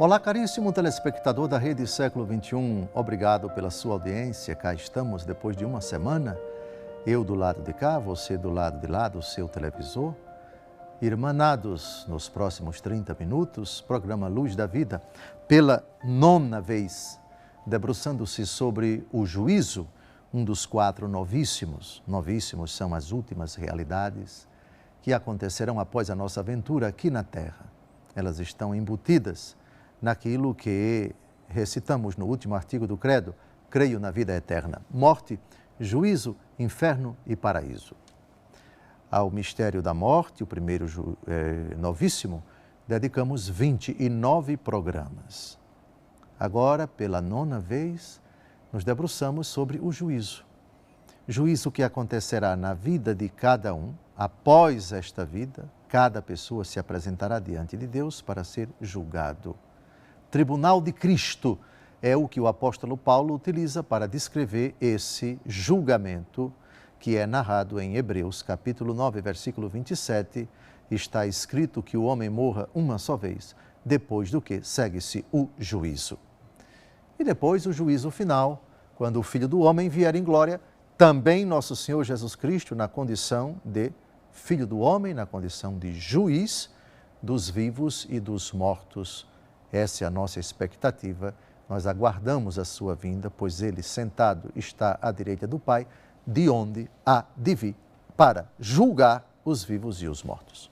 Olá, caríssimo telespectador da Rede Século XXI, obrigado pela sua audiência. Cá estamos depois de uma semana, eu do lado de cá, você do lado de lá do seu televisor, irmanados nos próximos 30 minutos, programa Luz da Vida, pela 9ª vez, debruçando-se sobre o juízo, um dos 4 novíssimos. Novíssimos são as últimas realidades que acontecerão após a nossa aventura aqui na Terra. Elas estão embutidas naquilo que recitamos no último artigo do Credo, creio na vida eterna, morte, juízo, inferno e paraíso. Ao mistério da morte, o primeiro novíssimo, dedicamos 29 programas. Agora, pela 9ª vez, nos debruçamos sobre o juízo. Juízo que acontecerá na vida de cada um. Após esta vida, cada pessoa se apresentará diante de Deus para ser julgado. Tribunal de Cristo é o que o apóstolo Paulo utiliza para descrever esse julgamento que é narrado em Hebreus, capítulo 9, versículo 27. Está escrito que o homem morra uma só vez, depois do que segue-se o juízo. E depois o juízo final, quando o Filho do Homem vier em glória, também nosso Senhor Jesus Cristo na condição de Filho do Homem, na condição de juiz dos vivos e dos mortos. Essa é a nossa expectativa. Nós aguardamos a sua vinda, pois ele sentado está à direita do Pai, de onde há de vir para julgar os vivos e os mortos.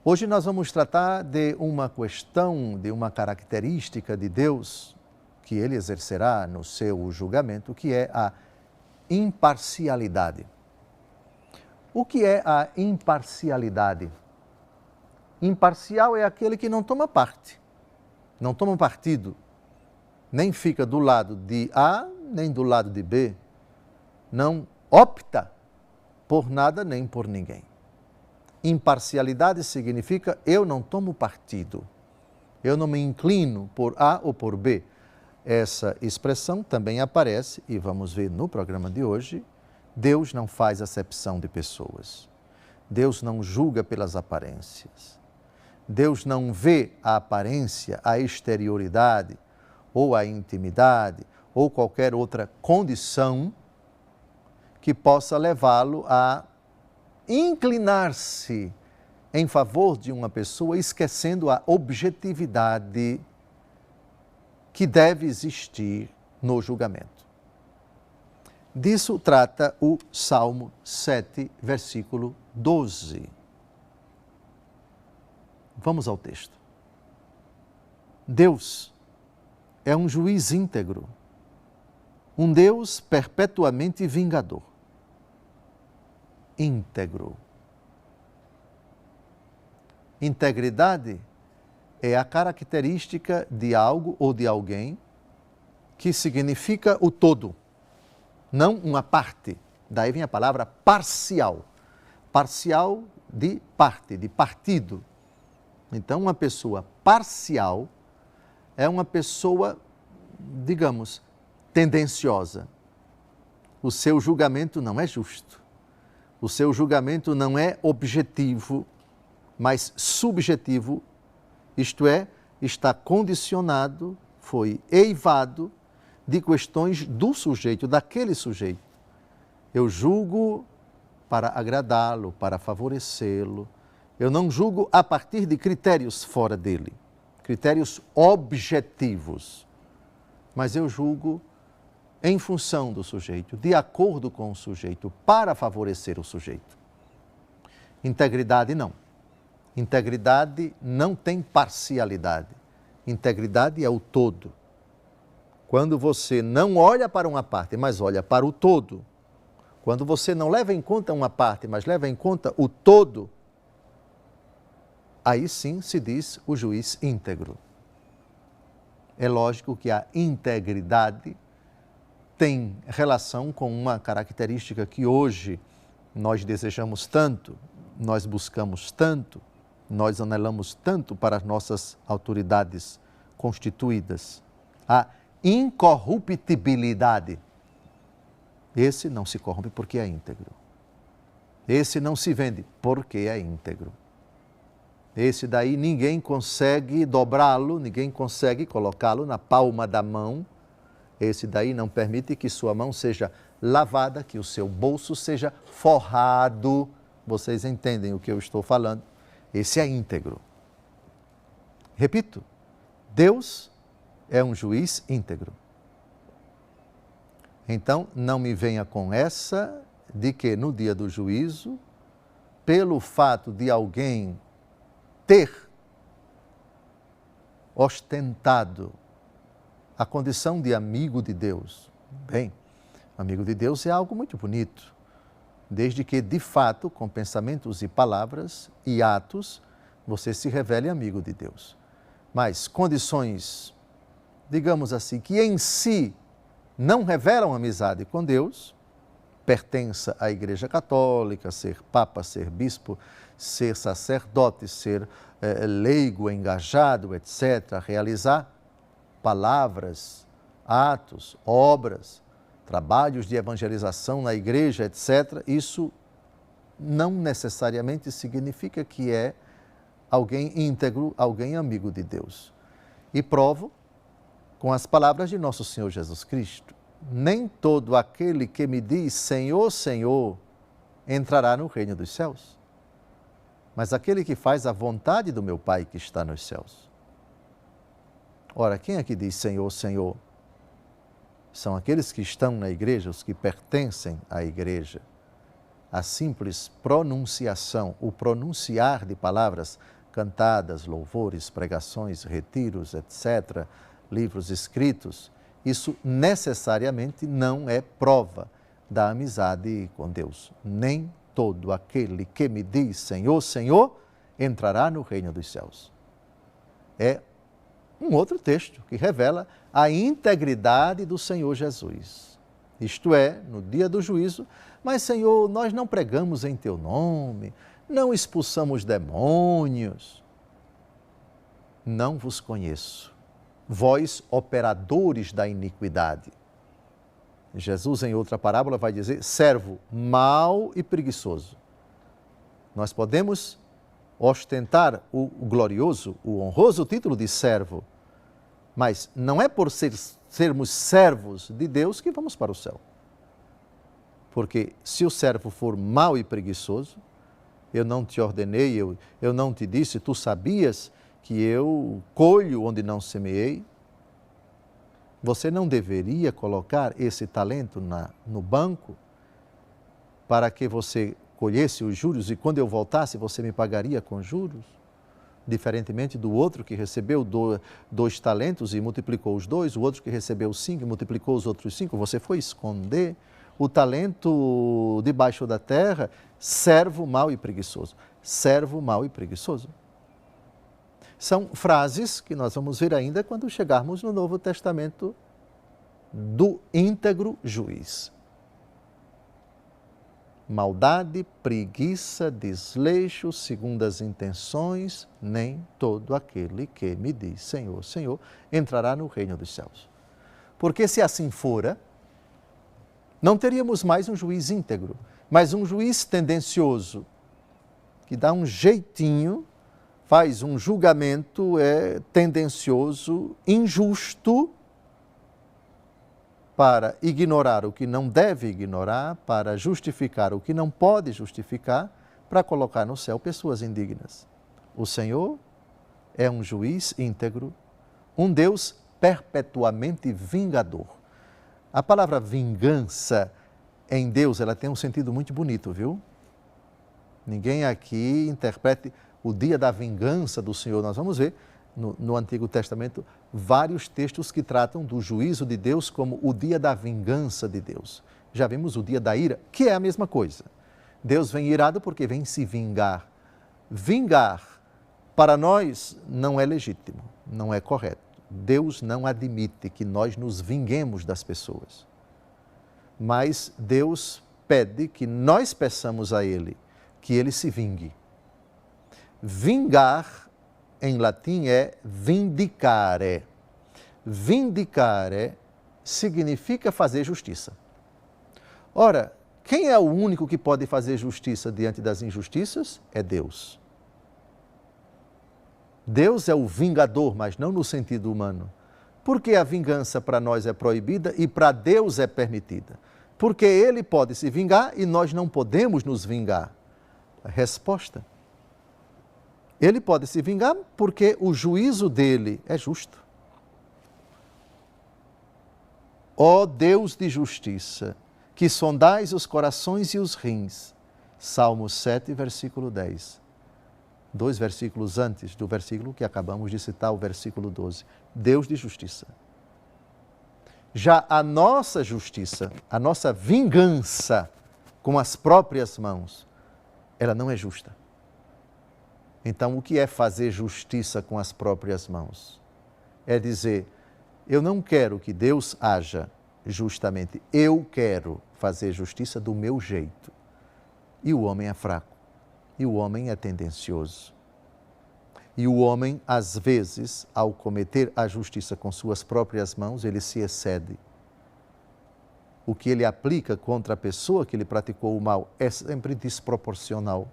Hoje nós vamos tratar de uma questão, de uma característica de Deus que ele exercerá no seu julgamento, que é a imparcialidade. O que é a imparcialidade? Imparcial é aquele que não toma parte, não toma partido, nem fica do lado de A, nem do lado de B, não opta por nada nem por ninguém. Imparcialidade significa eu não tomo partido, eu não me inclino por A ou por B. Essa expressão também aparece, e vamos ver no programa de hoje, Deus não faz acepção de pessoas. Deus não julga pelas aparências. Deus não vê a aparência, a exterioridade, ou a intimidade, ou qualquer outra condição que possa levá-lo a inclinar-se em favor de uma pessoa, esquecendo a objetividade que deve existir no julgamento. Disso trata o Salmo 7, versículo 12. Vamos ao texto. Deus é um juiz íntegro, um Deus perpetuamente vingador. Íntegro. Integridade é a característica de algo ou de alguém que significa o todo, não uma parte. Daí vem a palavra parcial. Parcial de parte, de partido. Então, uma pessoa parcial é uma pessoa, digamos, tendenciosa. O seu julgamento não é justo. O seu julgamento não é objetivo, mas subjetivo. Isto é, está condicionado, foi eivado de questões do sujeito, daquele sujeito. Eu julgo para agradá-lo, para favorecê-lo. Eu não julgo a partir de critérios fora dele, critérios objetivos, mas eu julgo em função do sujeito, de acordo com o sujeito, para favorecer o sujeito. Integridade não. Integridade não tem parcialidade. Integridade é o todo. Quando você não olha para uma parte, mas olha para o todo, quando você não leva em conta uma parte, mas leva em conta o todo, aí sim se diz o juiz íntegro. É lógico que a integridade tem relação com uma característica que hoje nós desejamos tanto, nós buscamos tanto, nós anelamos tanto para as nossas autoridades constituídas. A incorruptibilidade. Esse não se corrompe porque é íntegro. Esse não se vende porque é íntegro. Esse daí ninguém consegue dobrá-lo, ninguém consegue colocá-lo na palma da mão. Esse daí não permite que sua mão seja lavada, que o seu bolso seja forrado. Vocês entendem o que eu estou falando? Esse é íntegro. Repito, Deus é um juiz íntegro. Então, não me venha com essa de que no dia do juízo, pelo fato de alguém ter ostentado a condição de amigo de Deus. Bem, amigo de Deus é algo muito bonito, desde que, de fato, com pensamentos e palavras e atos, você se revele amigo de Deus. Mas condições, digamos assim, que em si não revelam amizade com Deus, pertença à Igreja Católica, ser papa, ser bispo, ser sacerdote, ser leigo, engajado, etc., realizar palavras, atos, obras, trabalhos de evangelização na igreja, etc., isso não necessariamente significa que é alguém íntegro, alguém amigo de Deus. E provo com as palavras de nosso Senhor Jesus Cristo: nem todo aquele que me diz Senhor, Senhor, entrará no reino dos céus, mas aquele que faz a vontade do meu Pai que está nos céus. Ora, quem é que diz Senhor, Senhor? São aqueles que estão na igreja, os que pertencem à igreja. A simples pronunciação, o pronunciar de palavras cantadas, louvores, pregações, retiros, etc., livros escritos, isso necessariamente não é prova da amizade com Deus. Nem todo aquele que me diz Senhor, Senhor, entrará no reino dos céus. É um outro texto que revela a integridade do Senhor Jesus. Isto é, no dia do juízo, mas Senhor, nós não pregamos em teu nome, não expulsamos demônios. Não vos conheço, vós operadores da iniquidade. Jesus, em outra parábola, vai dizer, servo mau e preguiçoso. Nós podemos ostentar o glorioso, o honroso título de servo, mas não é por sermos servos de Deus que vamos para o céu. Porque se o servo for mau e preguiçoso, eu não te ordenei, eu não te disse, tu sabias que eu colho onde não semeei? Você não deveria colocar esse talento no banco para que você colhesse os juros e quando eu voltasse você me pagaria com juros? Diferentemente do outro que recebeu 2 talentos e multiplicou os 2, o outro que recebeu 5 e multiplicou os outros 5, você foi esconder o talento debaixo da terra, servo mau e preguiçoso. Servo mau e preguiçoso. São frases que nós vamos ver ainda quando chegarmos no Novo Testamento do íntegro juiz. Maldade, preguiça, desleixo, segundas intenções, nem todo aquele que me diz Senhor, Senhor, entrará no reino dos céus. Porque se assim fora, não teríamos mais um juiz íntegro, mas um juiz tendencioso, que dá um jeitinho, faz um julgamento tendencioso, injusto, para ignorar o que não deve ignorar, para justificar o que não pode justificar, para colocar no céu pessoas indignas. O Senhor é um juiz íntegro, um Deus perpetuamente vingador. A palavra vingança em Deus, ela tem um sentido muito bonito, viu? Ninguém aqui interprete o dia da vingança do Senhor. Nós vamos ver no Antigo Testamento vários textos que tratam do juízo de Deus como o dia da vingança de Deus. Já vimos o dia da ira, que é a mesma coisa. Deus vem irado porque vem se vingar. Vingar, para nós, não é legítimo, não é correto. Deus não admite que nós nos vinguemos das pessoas. Mas Deus pede que nós peçamos a Ele que Ele se vingue. Vingar, em latim, é vindicare. Vindicare significa fazer justiça. Ora, quem é o único que pode fazer justiça diante das injustiças? É Deus. Deus é o vingador, mas não no sentido humano. Por que a vingança para nós é proibida e para Deus é permitida? Porque Ele pode se vingar e nós não podemos nos vingar. A resposta: Ele pode se vingar porque o juízo dele é justo. Ó Deus de justiça, que sondais os corações e os rins. Salmo 7, versículo 10. 2 versículos antes do versículo que acabamos de citar, o versículo 12. Deus de justiça. Já a nossa justiça, a nossa vingança com as próprias mãos, ela não é justa. Então, o que é fazer justiça com as próprias mãos? É dizer, eu não quero que Deus haja justamente, eu quero fazer justiça do meu jeito. E o homem é fraco, e o homem é tendencioso. E o homem, às vezes, ao cometer a justiça com suas próprias mãos, ele se excede. O que ele aplica contra a pessoa que lhe praticou o mal é sempre desproporcional.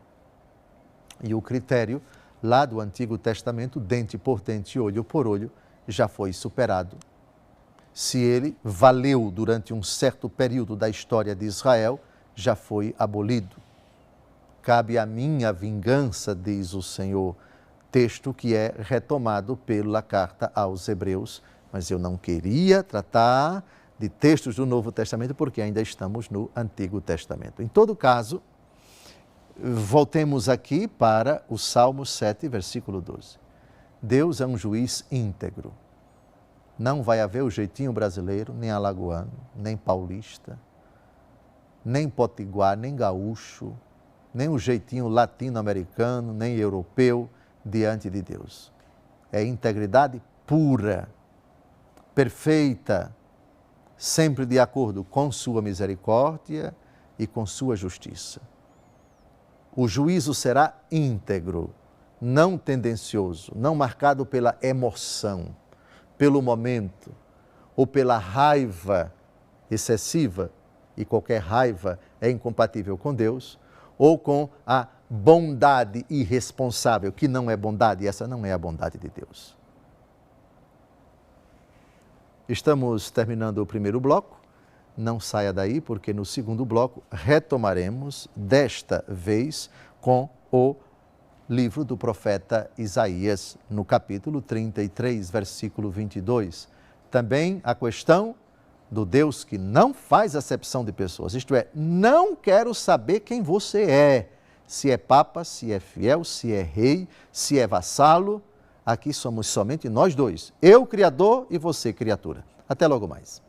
E o critério lá do Antigo Testamento, dente por dente, olho por olho, já foi superado. Se ele valeu durante um certo período da história de Israel, já foi abolido. Cabe a mim a vingança, diz o Senhor, texto que é retomado pela carta aos Hebreus, mas eu não queria tratar de textos do Novo Testamento porque ainda estamos no Antigo Testamento. Em todo caso, voltemos aqui para o Salmo 7, versículo 12. Deus é um juiz íntegro. Não vai haver o jeitinho brasileiro, nem alagoano, nem paulista, nem potiguar, nem gaúcho, nem o jeitinho latino-americano, nem europeu diante de Deus. É integridade pura, perfeita, sempre de acordo com sua misericórdia e com sua justiça. O juízo será íntegro, não tendencioso, não marcado pela emoção, pelo momento ou pela raiva excessiva, e qualquer raiva é incompatível com Deus, ou com a bondade irresponsável, que não é bondade, e essa não é a bondade de Deus. Estamos terminando o primeiro bloco. Não saia daí, porque no segundo bloco retomaremos, desta vez, com o livro do profeta Isaías, no capítulo 33, versículo 22. Também a questão do Deus que não faz acepção de pessoas, isto é, não quero saber quem você é, se é papa, se é fiel, se é rei, se é vassalo. Aqui somos somente nós dois, eu, Criador, e você, criatura. Até logo mais.